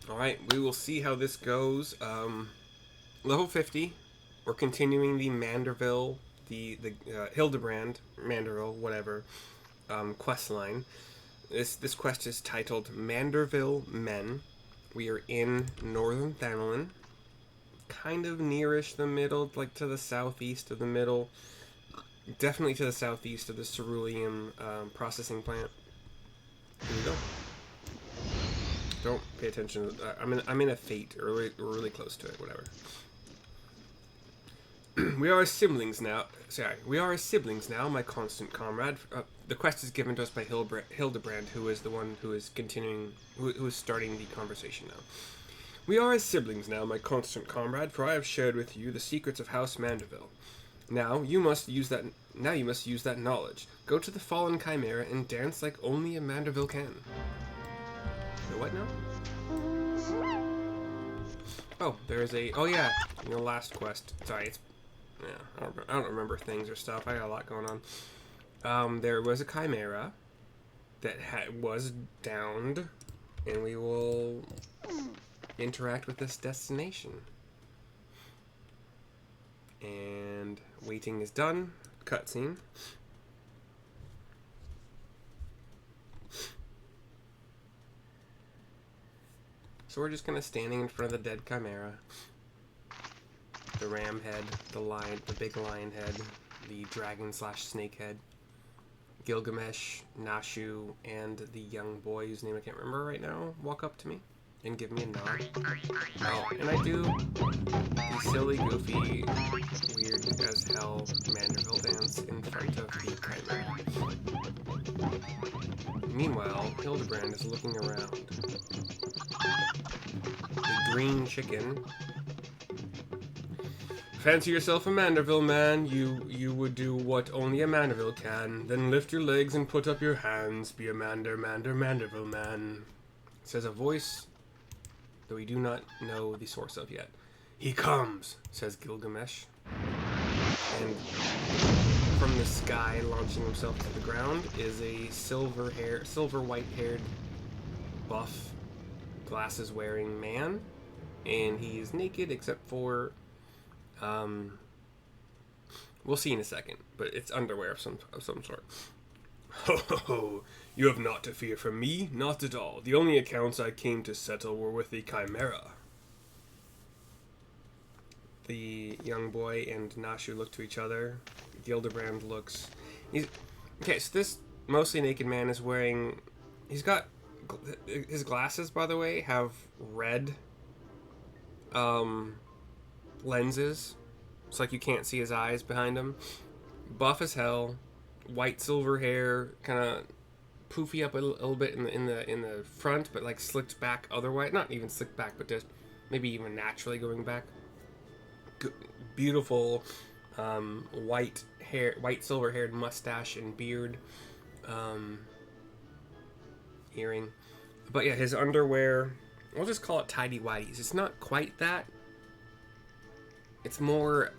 Alright, we will see how this goes. Level 50. We're continuing the Manderville, the Hildebrand, Manderville, whatever, quest line. This quest is titled Manderville Men. We are in Northern Thanolin, kind of nearish the middle, like to the southeast of the middle. Definitely to the southeast of the cerulean processing plant. Here we go. Don't pay attention. I'm in a fate, or we're really close to it. Whatever. We are siblings now. Sorry, we are siblings now, my constant comrade. The quest is given to us by Hildebrand, who is the one who is continuing, who is starting the conversation now. We are as siblings now, my constant comrade, for I have shared with you the secrets of House Manderville. Now you must use that. Now you must use that knowledge. Go to the fallen chimera and dance like only a Manderville can. The what now? Oh, there's a. Oh yeah, the last quest. Sorry, it's. Yeah, I don't remember things or stuff. I got a lot going on. There was a chimera that was downed, and we will interact with this destination. And waiting is done. Cutscene. So we're just kind of standing in front of the dead chimera. The ram head, the lion, the big lion head, the dragon / snake head, Gilgamesh, Nashu, and the young boy whose name I can't remember right now walk up to me and give me a nod. Oh, and I do the silly, goofy, weird as hell Manderville dance in front of the chimera. Meanwhile, Hildebrand is looking around. The green chicken. Fancy yourself a Manderville man, you would do what only a Manderville can, then lift your legs and put up your hands, be a Manderville man. Says a voice, though we do not know the source of yet. He comes, says Gilgamesh. And from the sky, launching himself to the ground, is a silver white-haired, buff, glasses-wearing man. And he is naked except for... we'll see in a second, but it's underwear of some sort. Ho ho ho! You have naught to fear from me, not at all. The only accounts I came to settle were with the chimera. The young boy and Nashu look to each other. Gildebrand looks... Okay, so this mostly naked man is wearing... He's got... His glasses, by the way, have red... lenses. It's like you can't see his eyes behind him. Buff as hell, white silver hair, kind of poofy up a little bit in the front, but like slicked back otherwise. Not even slicked back, but just maybe even naturally going back. Beautiful white silver haired mustache and beard, earring. But yeah, his underwear. We'll just call it tidy whities. It's not quite that. It's more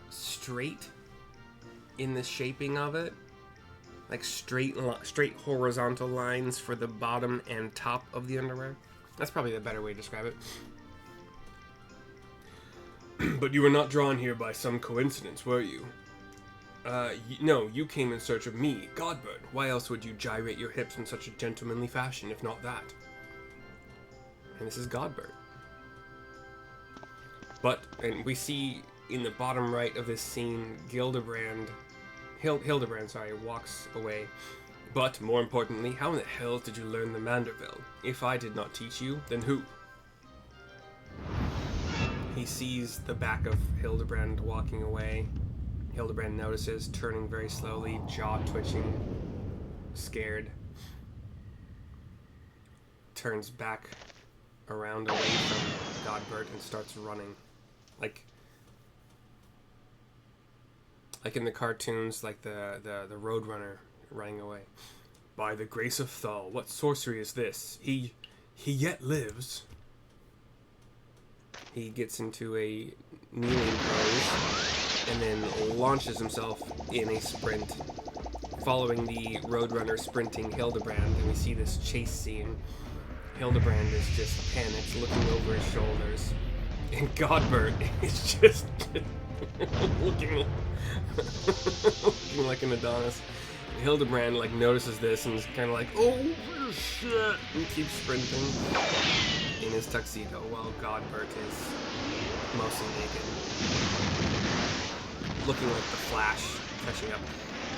straight in the shaping of it. Like straight horizontal lines for the bottom and top of the underwear. That's probably the better way to describe it. But you were not drawn here by some coincidence, were you? No, you came in search of me, Godbert. Why else would you gyrate your hips in such a gentlemanly fashion, if not that? And this is Godbert. And we see in the bottom right of this scene, Hildebrand, walks away. But, more importantly, how in the hell did you learn the Manderville? If I did not teach you, then who? He sees the back of Hildebrand walking away. Hildebrand notices, turning very slowly, jaw twitching, scared. Turns back around away from Godbert and starts running. Like in the cartoons, like the Roadrunner running away. By the grace of Thal, what sorcery is this? He yet lives. He gets into a kneeling pose and then launches himself in a sprint, following the Roadrunner sprinting Hildebrand, and we see this chase scene. Hildebrand is just panicked, looking over his shoulders. And Godbert is just looking like an Adonis. And Hildebrand like notices this and is kind of like, oh shit, and keeps sprinting in his tuxedo while Godbert is mostly naked, looking like the Flash catching up.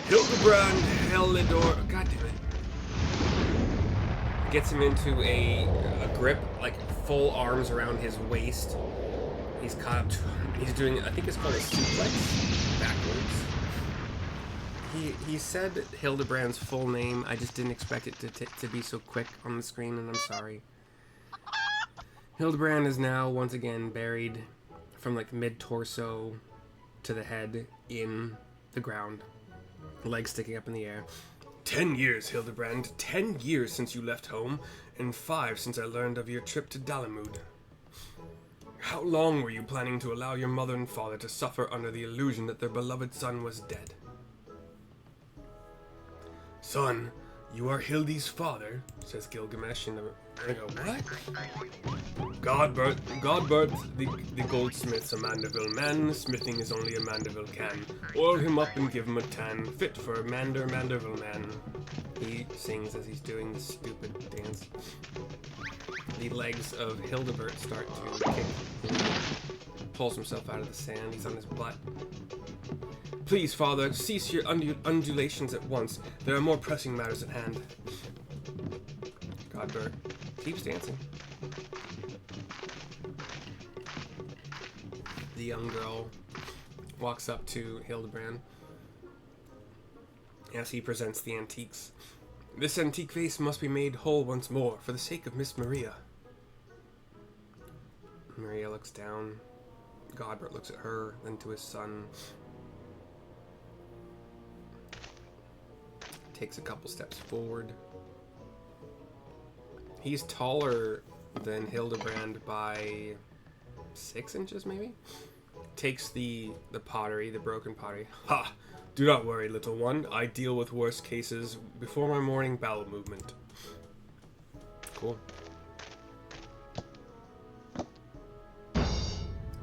Hildebrand, Helidor, god damn it. Gets him into a grip, like full arms around his waist. He's caught up to him. He's doing, I think it's called a suplex backwards. He said Hildebrand's full name. I just didn't expect it to be so quick on the screen, and I'm sorry. Hildebrand is now once again buried from like mid-torso to the head in the ground. Legs sticking up in the air. 10 years, Hildebrand. 10 years since you left home, and 5 since I learned of your trip to Dalamud. How long were you planning to allow your mother and father to suffer under the illusion that their beloved son was dead? Son, you are Hildy's father, says Gilgamesh in the... I go, what? Godbert, the goldsmith's a Manderville Man. Smithing is only a Manderville can. Oil him up and give him a tan, fit for a Manderville Man. He sings as he's doing this stupid dance. The legs of Hildebert start to kick. He pulls himself out of the sand. He's on his butt. Please, father, cease your undulations at once. There are more pressing matters at hand. Godbert keeps dancing. The young girl walks up to Hildebrand as he presents the antiques. This antique vase must be made whole once more, for the sake of Miss Maria. Maria looks down. Godbert looks at her, then to his son. Takes a couple steps forward. He's taller than Hildebrand by 6 inches, maybe? Takes the pottery, the broken pottery. Ha! Do not worry, little one. I deal with worse cases before my morning bowel movement. Cool.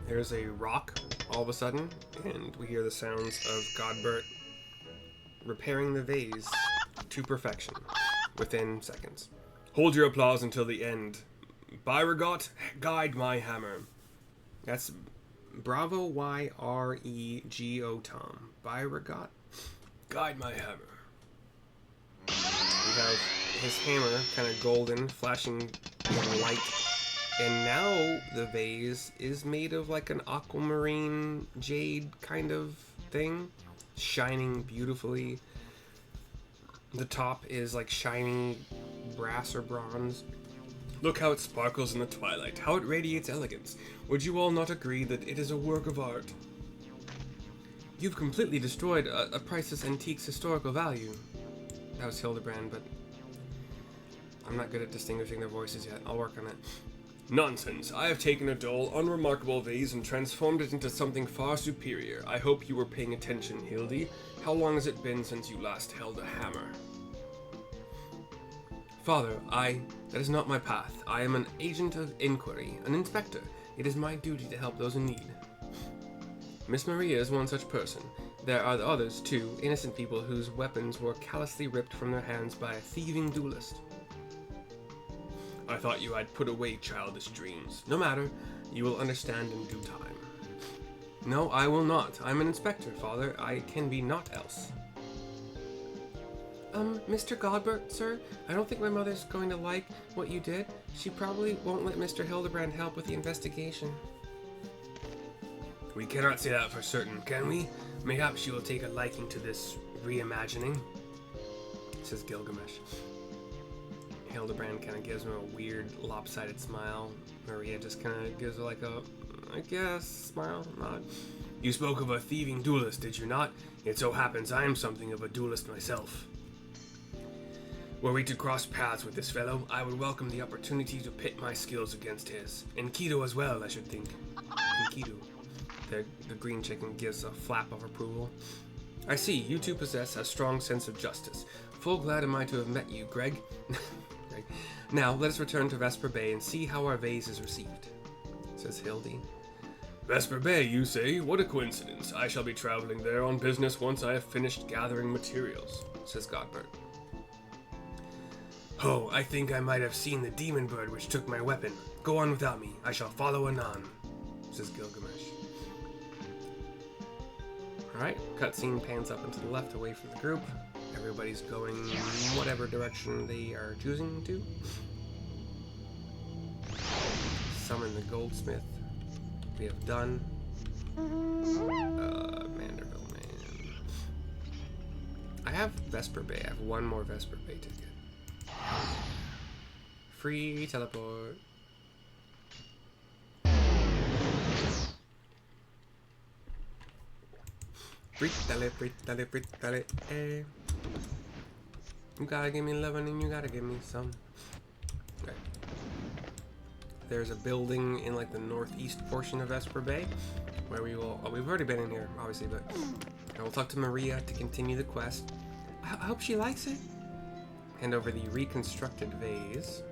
There's a rock all of a sudden, and we hear the sounds of Godbert repairing the vase to perfection within seconds. Hold your applause until the end. Byregot, guide my hammer. That's Bravo Y-R-E-G-O Tom. Byregot, guide my hammer. We have his hammer, kind of golden, flashing light. And now the vase is made of like an aquamarine jade kind of thing. Shining beautifully. The top is like shiny brass or bronze. Look how it sparkles in the twilight, how it radiates elegance. Would you all not agree that it is a work of art? You've completely destroyed a priceless antique's historical value. That was Hildebrand, but I'm not good at distinguishing their voices yet. I'll work on it. Nonsense. I have taken a dull, unremarkable vase and transformed it into something far superior. I hope you were paying attention, Hildy. How long has it been since you last held a hammer? Father, that is not my path. I am an agent of inquiry, an inspector. It is my duty to help those in need. Miss Maria is one such person. There are the others, too, innocent people whose weapons were callously ripped from their hands by a thieving duelist. I thought you had put away childish dreams. No matter. You will understand in due time. No, I will not. I'm an inspector, Father. I can be naught else. Mr. Godbert, sir? I don't think my mother's going to like what you did. She probably won't let Mr. Hildebrand help with the investigation. We cannot say that for certain, can we? Mayhap she will take a liking to this reimagining, says Gilgamesh. Hildebrand kind of gives him a weird, lopsided smile. Maria just kind of gives her like a, I guess, smile, nod. You spoke of a thieving duelist, did you not? It so happens I am something of a duelist myself. Were we to cross paths with this fellow, I would welcome the opportunity to pit my skills against his. And Keto as well, I should think. And Keto. The green chicken gives a flap of approval. I see, you two possess a strong sense of justice. Full glad am I to have met you, Greg. Now, let us return to Vesper Bay and see how our vase is received, says Hildy. Vesper Bay, you say? What a coincidence. I shall be traveling there on business once I have finished gathering materials, says Godbert. Oh, I think I might have seen the demon bird which took my weapon. Go on without me. I shall follow anon, says Gilgamesh. Alright, cutscene pans up and to the left away from the group. Everybody's going whatever direction they are choosing to. Summon the goldsmith. We have done. Manderville Men. I have Vesper Bay. I have one more Vesper Bay ticket. Free teleport. Frittale, eh. You gotta give me 11 and you gotta give me some. Okay. There's a building in like the northeast portion of Vesper Bay where we will. Oh, we've already been in here, obviously, but I will talk to Maria to continue the quest. I hope she likes it. Hand over the reconstructed vase.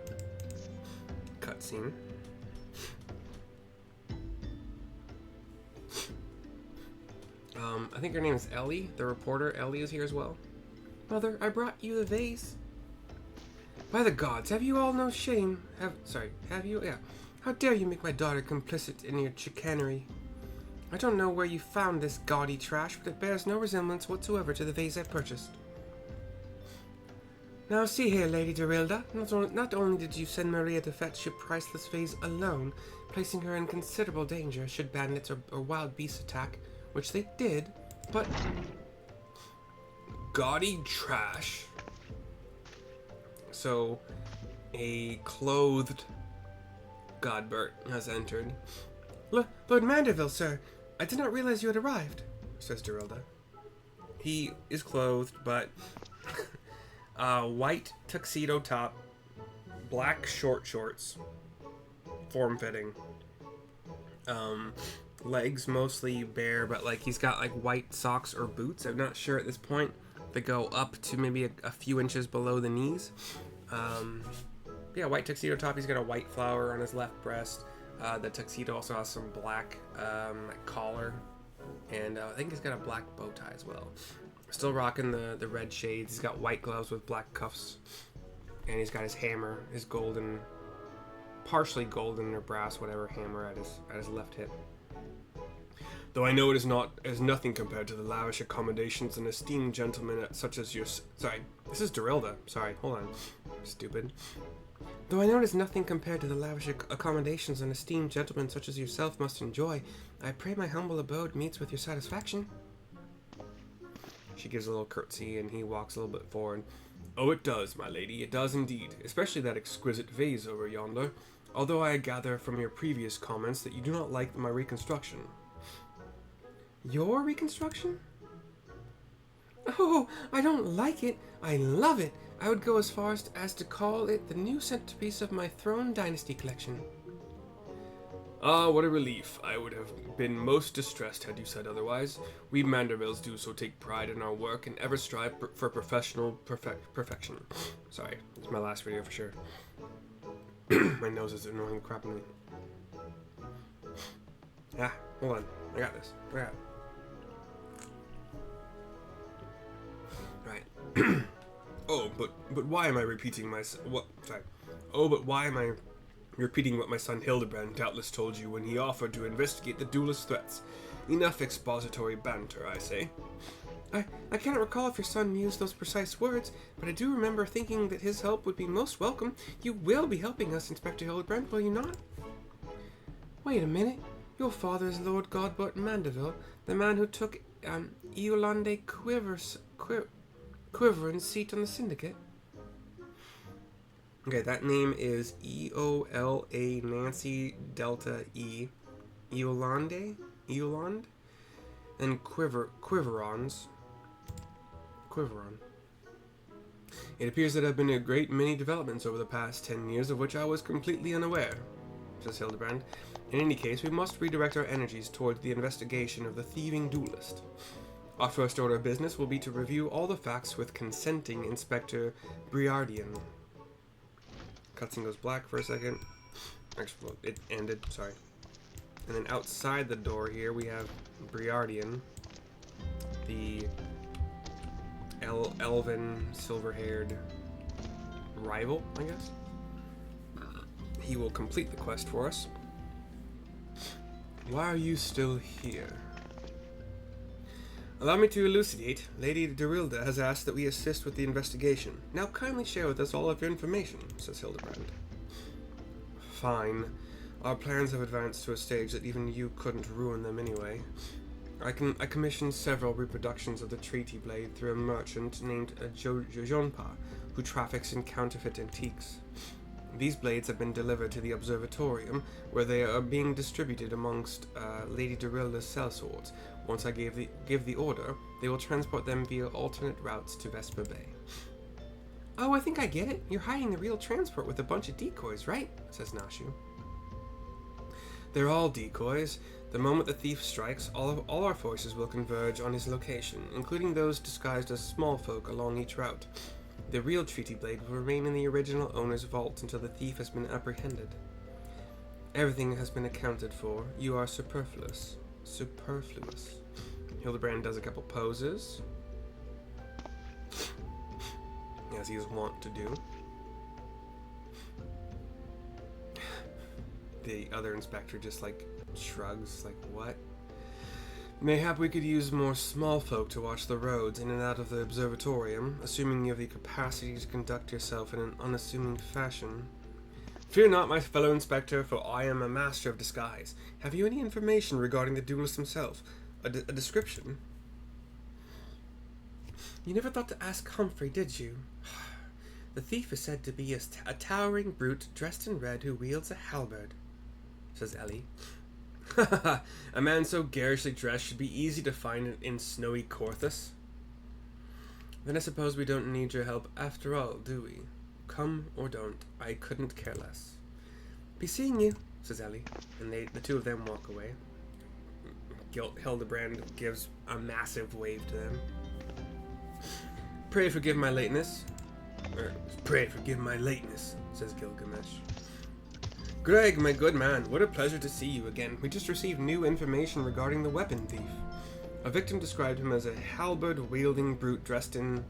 Cutscene. I think her name is Ellie, the reporter. Ellie is here as well. Mother, I brought you the vase. By the gods, have you all no shame? Have you? Yeah. How dare you make my daughter complicit in your chicanery? I don't know where you found this gaudy trash, but it bears no resemblance whatsoever to the vase I purchased. Now see here, Lady Dorilda, not only did you send Maria to fetch your priceless vase alone, placing her in considerable danger should bandits or wild beasts attack, which they did, but... Gaudy trash. So, a clothed Godbert has entered. Lord Manderville, sir, I did not realize you had arrived, says Dorilda. He is clothed, but... white tuxedo top, black short shorts, form-fitting. Legs mostly bare, but like he's got like white socks or boots. I'm not sure at this point. They go up to maybe a few inches below the knees. Yeah, white tuxedo top. He's got a white flower on his left breast. The tuxedo also has some black collar, and I think he's got a black bow tie as well. Still rocking the red shades. He's got white gloves with black cuffs, and he's got his hammer, his golden, partially golden or brass, whatever hammer at his left hip. Though I know it is nothing compared to the lavish accommodations and esteemed gentlemen such as your... Sorry, this is Dorilda. Sorry, hold on. Stupid. Though I know it is nothing compared to the lavish accommodations and esteemed gentlemen such as yourself must enjoy, I pray my humble abode meets with your satisfaction. She gives a little curtsy and he walks a little bit forward. Oh, it does, my lady, it does indeed, especially that exquisite vase over yonder, although I gather from your previous comments that you do not like my reconstruction. Your reconstruction? Oh, I don't like it. I love it. I would go as far as to call it the new centerpiece of my Throne Dynasty collection. Ah, what a relief. I would have been most distressed had you said otherwise. We Mandervilles do so take pride in our work and ever strive for professional perfection. Sorry, it's my last video for sure. My nose is annoying the crap out of me. Ah, hold on. I got this. I got it. Right. Oh, but why am I repeating what? Sorry. Oh, but why am I repeating what my son Hildebrand doubtless told you when he offered to investigate the duelist threats? Enough expository banter, I say. I cannot recall if your son used those precise words, but I do remember thinking that his help would be most welcome. You will be helping us, Inspector Hildebrand, will you not? Wait a minute. Your father is Lord Godbert Manderville, the man who took Eolande Quiveran's seat on the Syndicate. Okay, that name is E-O-L-A Nancy Delta E. Eolande? And Quiveron. It appears that there have been a great many developments over the past 10 years of which I was completely unaware, says Hildebrand. In any case, we must redirect our energies towards the investigation of the thieving duelist. Our first order of business will be to review all the facts with consenting Inspector Briardian. Cutscene goes black for a second. Actually, well, it ended, sorry. And then outside the door here, we have Briardian, the elven, silver-haired rival, I guess. He will complete the quest for us. Why are you still here? Allow me to elucidate. Lady Dorilda has asked that we assist with the investigation. Now kindly share with us all of your information, says Hildebrand. Fine. Our plans have advanced to a stage that even you couldn't ruin them anyway. I commissioned several reproductions of the Treaty Blade through a merchant named Jojonpa, who traffics in counterfeit antiques. These blades have been delivered to the observatorium, where they are being distributed amongst Lady Dorilda's sellswords. Once I give the order, they will transport them via alternate routes to Vesper Bay. Oh, I think I get it. You're hiding the real transport with a bunch of decoys, right? Says Nashu. They're all decoys. The moment the thief strikes, all our forces will converge on his location, including those disguised as small folk along each route. The real Treaty Blade will remain in the original owner's vault until the thief has been apprehended. Everything has been accounted for. You are superfluous. Superfluous. Hildebrand does a couple poses, as he is wont to do. The other inspector just shrugs, what? Mayhap we could use more small folk to watch the roads in and out of the observatorium, assuming you have the capacity to conduct yourself in an unassuming fashion. Fear not, my fellow inspector, for I am a master of disguise. Have you any information regarding the duelist himself? A description? You never thought to ask Humphrey, did you? The thief is said to be a towering brute dressed in red who wields a halberd, says Ellie. A man so garishly dressed should be easy to find in snowy Corthus. Then I suppose we don't need your help after all, do we? Come or don't, I couldn't care less. Be seeing you, says Ellie, and the two of them walk away. Hildebrand gives a massive wave to them. Pray forgive my lateness. Pray forgive my lateness, says Gilgamesh. Greg, my good man, what a pleasure to see you again. We just received new information regarding the weapon thief. A victim described him as a halberd-wielding brute dressed in...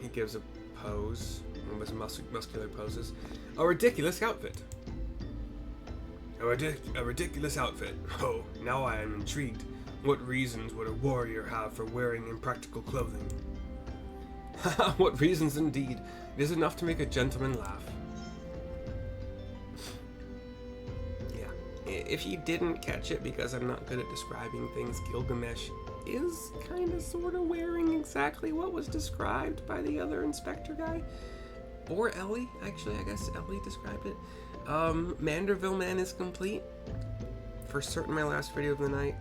He gives a pose, one of his muscular poses. A ridiculous outfit. A ridiculous outfit. Oh, now I am intrigued. What reasons would a warrior have for wearing impractical clothing? Haha, what reasons indeed. It is enough to make a gentleman laugh. Yeah. If you didn't catch it because I'm not good at describing things, Gilgamesh is kind of sort of wearing exactly what was described by the other inspector guy. Or Ellie, actually, I guess Ellie described it. Manderville Men is complete. For certain, my last video of the night.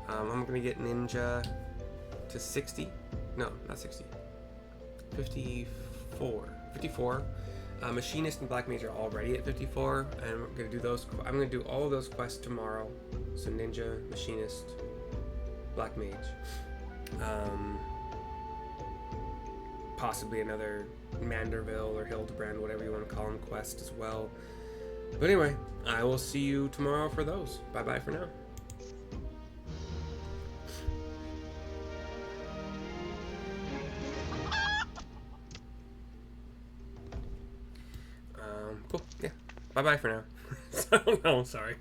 I'm gonna get Ninja to 60. No, not 60. 54. Machinist and Black Mage are already at 54, and I'm gonna do those. I'm gonna do all of those quests tomorrow. So Ninja, Machinist, Black Mage. Possibly another Manderville or Hildebrand, whatever you want to call them, quest as well. But anyway, I will see you tomorrow for those. Bye bye for now. Cool. Yeah. Bye bye for now. No, sorry.